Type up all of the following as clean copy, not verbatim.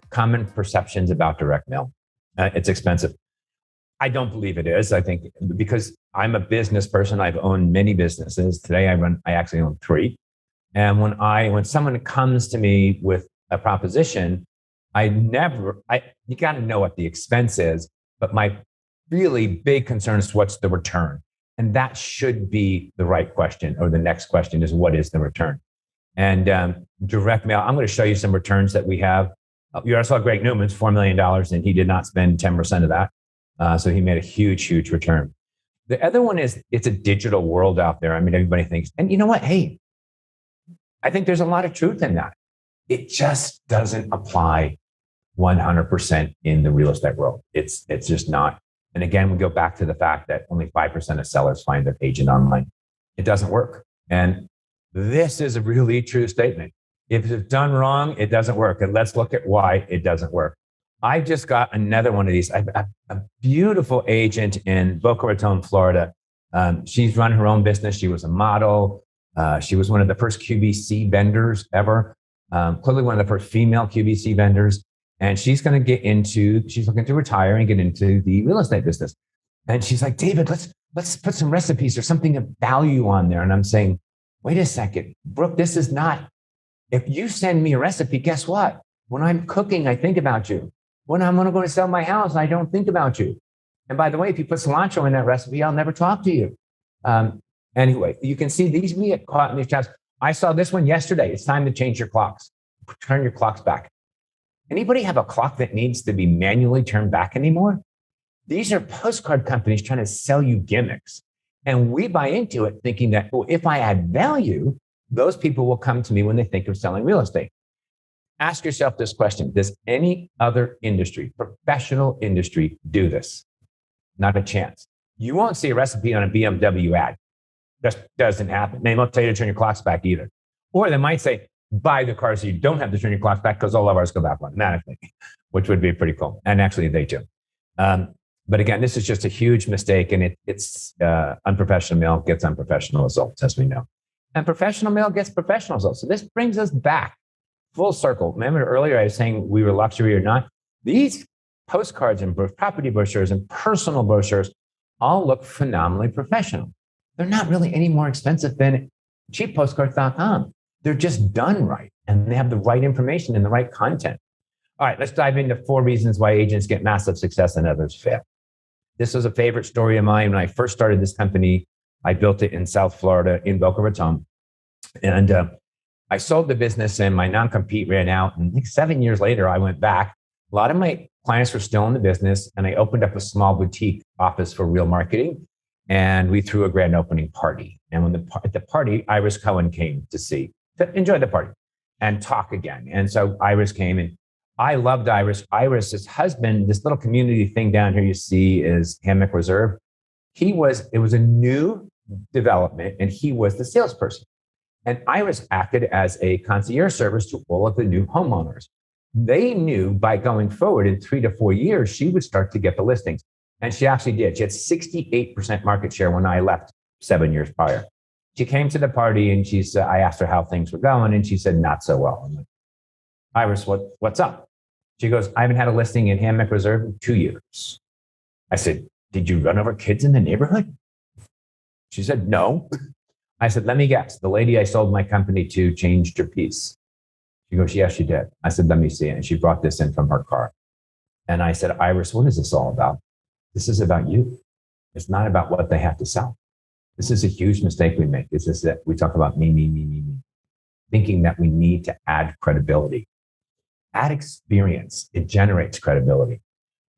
common perceptions about direct mail. It's expensive. I don't believe it is. I think because I'm a business person, I've owned many businesses. Today I actually own 3. And when someone comes to me with a proposition, you got to know what the expense is, but my really big concern is what's the return? And that should be the right question, or the next question is, what is the return? And direct mail, I'm going to show you some returns that we have. You also saw Greg Newman's $4 million, and he did not spend 10% of that. So he made a huge, huge return. The other one is, it's a digital world out there. I mean, everybody thinks, and you know what? Hey, I think there's a lot of truth in that. It just doesn't apply 100% in the real estate world. It's just not. And again, we go back to the fact that only 5% of sellers find their agent online. It doesn't work. And this is a really true statement. If it's done wrong, it doesn't work. And let's look at why it doesn't work. I just got another one of these. A beautiful agent in Boca Raton, Florida. She's run her own business. She was a model. She was one of the first QVC vendors ever. Clearly one of the first female QVC vendors. And she's looking to retire and get into the real estate business. And she's like, David, let's put some recipes or something of value on there. And I'm saying, wait a second, Brooke, this is not, if you send me a recipe, guess what? When I'm cooking, I think about you. When I'm going to sell my house, I don't think about you. And by the way, if you put cilantro in that recipe, I'll never talk to you. Anyway, you can see these, we get caught in these traps. I saw this one yesterday. It's time to change your clocks. Turn your clocks back. Anybody have a clock that needs to be manually turned back anymore? These are postcard companies trying to sell you gimmicks. And we buy into it thinking that, well, if I add value, those people will come to me when they think of selling real estate. Ask yourself this question. Does any other industry, professional industry, do this? Not a chance. You won't see a recipe on a BMW ad. That doesn't happen. They won't tell you to turn your clocks back either. Or they might say, buy the car so you don't have to turn your clocks back because all of ours go back automatically, which would be pretty cool. And actually they do. But again, this is just a huge mistake, and it's unprofessional mail gets unprofessional results, as we know. And professional mail gets professional results. So this brings us back full circle. Remember earlier I was saying we were luxury or not? These postcards and property brochures and personal brochures all look phenomenally professional. They're not really any more expensive than cheappostcards.com. They're just done right, and they have the right information and the right content. All right, let's dive into 4 reasons why agents get massive success and others fail. This was a favorite story of mine. When I first started this company, I built it in South Florida in Boca Raton. And I sold the business and my non-compete ran out. And like 7 years later, I went back. A lot of my clients were still in the business, and I opened up a small boutique office for real marketing. And we threw a grand opening party. And at the party, Iris Cohen came to enjoy the party and talk again. And so Iris came, and I loved Iris. Iris's husband, this little community thing down here you see is Hammock Reserve. It was a new development, and he was the salesperson. And Iris acted as a concierge service to all of the new homeowners. They knew by going forward in 3 to 4 years, she would start to get the listings. And she actually did. She had 68% market share when I left 7 years prior. She came to the party and I asked her how things were going, and she said, not so well. I'm like, Iris, what's up? She goes, I haven't had a listing in Hammock Reserve in 2 years. I said, did you run over kids in the neighborhood? She said, no. I said, let me guess. The lady I sold my company to changed her piece. She goes, yes, she did. I said, let me see it. And she brought this in from her car. And I said, Iris, what is this all about? This is about you. It's not about what they have to sell. This is a huge mistake we make. It's just that we talk about me, thinking that we need to add credibility. Add experience. It generates credibility.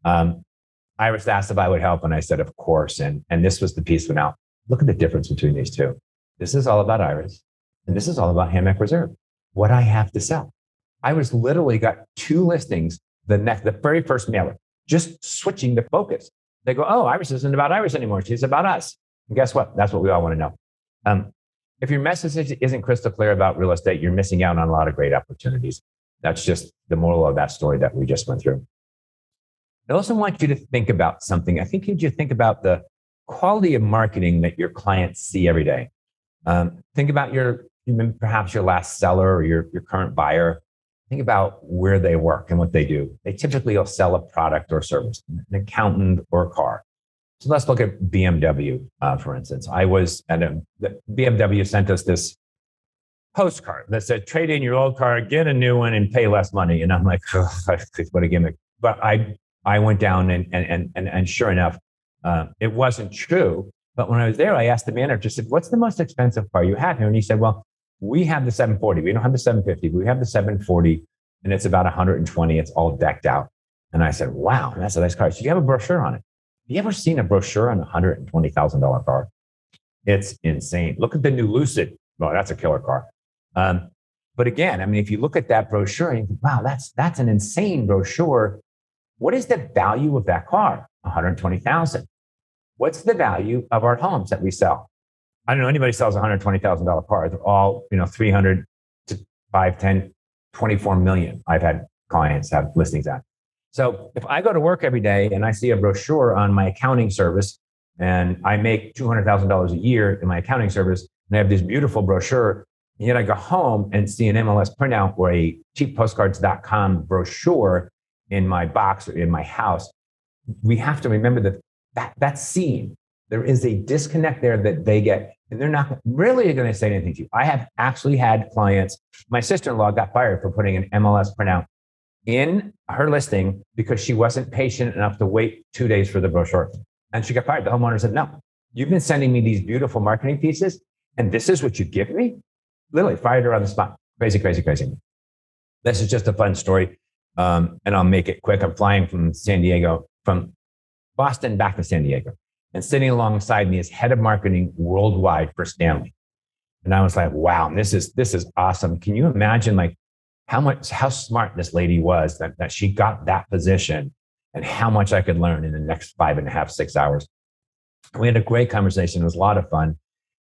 Iris asked if I would help, and I said, of course. And this was the piece went out. Look at the difference between these two. This is all about Iris, and this is all about Hammock Reserve. What I have to sell. Iris literally got 2 listings the very first mailer, just switching the focus. They go, oh, Iris isn't about Iris anymore. She's about us. And guess what? That's what we all want to know. If your message isn't crystal clear about real estate, you're missing out on a lot of great opportunities. That's just the moral of that story that we just went through. I also want you to think about something. I think you think about the quality of marketing that your clients see every day. Think about perhaps your last seller or your current buyer. think about where they work and what they do. They typically will sell a product or service, an accountant or a car. So let's look at BMW, for instance. I was at the BMW sent us this postcard that said, trade in your old car, get a new one and pay less money. And I'm like, oh, what a gimmick. But I went down and sure enough, it wasn't true. But when I was there, I asked the manager, just said, what's the most expensive car you have here? And he said, well, we have the 740. We don't have the 750. We have the 740 and it's about 120. It's all decked out. And I said, wow, that's a nice car. So you have a brochure on it. Have you ever seen a brochure on a $120,000 car? It's insane. Look at the new Lucid. Well, that's a killer car. But again, I mean, if you look at that brochure and you think, wow, that's an insane brochure. What is the value of that car? 120,000. What's the value of our homes that we sell? I don't know anybody sells a $120,000 car. They're all, 300 to 5, 10, 24 million. I've had clients have listings at. So if I go to work every day and I see a brochure on my accounting service and I make $200,000 a year in my accounting service and I have this beautiful brochure, and yet I go home and see an MLS printout or a cheappostcards.com brochure in my box or in my house, we have to remember that's seen. There is a disconnect there that they get, and they're not really going to say anything to you. I have actually had clients, my sister-in-law got fired for putting an MLS printout in her listing because she wasn't patient enough to wait 2 days for the brochure. And she got fired. The homeowner said, no, you've been sending me these beautiful marketing pieces, and this is what you give me? Literally fired her on the spot. Crazy, crazy, crazy. This is just a fun story. And I'll make it quick. I'm flying from Boston back to San Diego. And sitting alongside me is head of marketing worldwide for Stanley. And I was like, wow, this is awesome. Can you imagine how smart this lady was that she got that position and how much I could learn in the next 5.5, 6 hours. We had a great conversation. It was a lot of fun.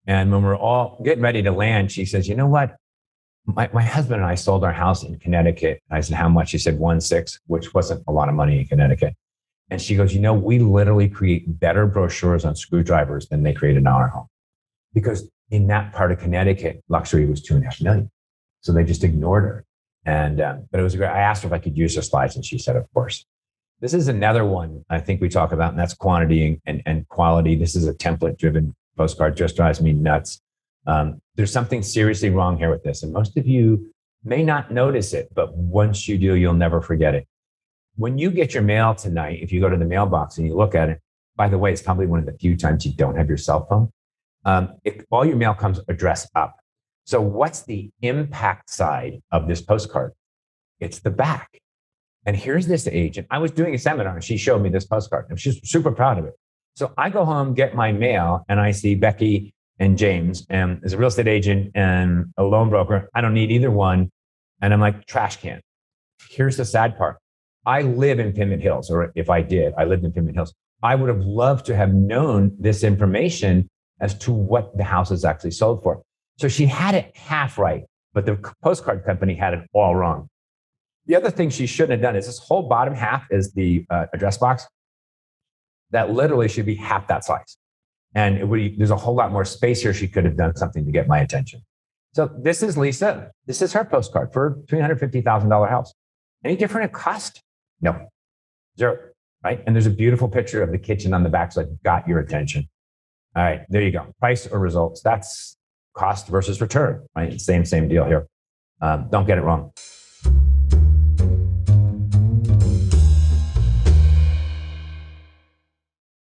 And when we're all getting ready to land, she says, you know what? My husband and I sold our house in Connecticut. I said, how much? She said 1.6, which wasn't a lot of money in Connecticut. And she goes, we literally create better brochures on screwdrivers than they created in our home. Because in that part of Connecticut, luxury was 2.5 million. So they just ignored her. And, but it was great. I asked her if I could use her slides and she said, of course. This is another one I think we talk about, and that's quantity and quality. This is a template driven postcard, just drives me nuts. There's something seriously wrong here with this. And most of you may not notice it, but once you do, you'll never forget it. When you get your mail tonight, if you go to the mailbox and you look at it, by the way, it's probably one of the few times you don't have your cell phone. All your mail comes addressed up. So what's the impact side of this postcard? It's the back. And here's this agent. I was doing a seminar and she showed me this postcard and she's super proud of it. So I go home, get my mail, and I see Becky and James, and as a real estate agent and a loan broker, I don't need either one. And I'm like, trash can. Here's the sad part. I live in Pimment Hills, or if I did, I lived in Pimment Hills. I would have loved to have known this information as to what the house is actually sold for. So she had it half right, but the postcard company had it all wrong. The other thing she shouldn't have done is this whole bottom half is the address box. That literally should be half that size. And there's a whole lot more space here. She could have done something to get my attention. So this is Lisa. This is her postcard for a $350,000 house. Any different in cost? No, zero, right? And there's a beautiful picture of the kitchen on the back, so it got your attention. All right, there you go. Price or results. That's cost versus return, right? Same deal here. Don't get it wrong.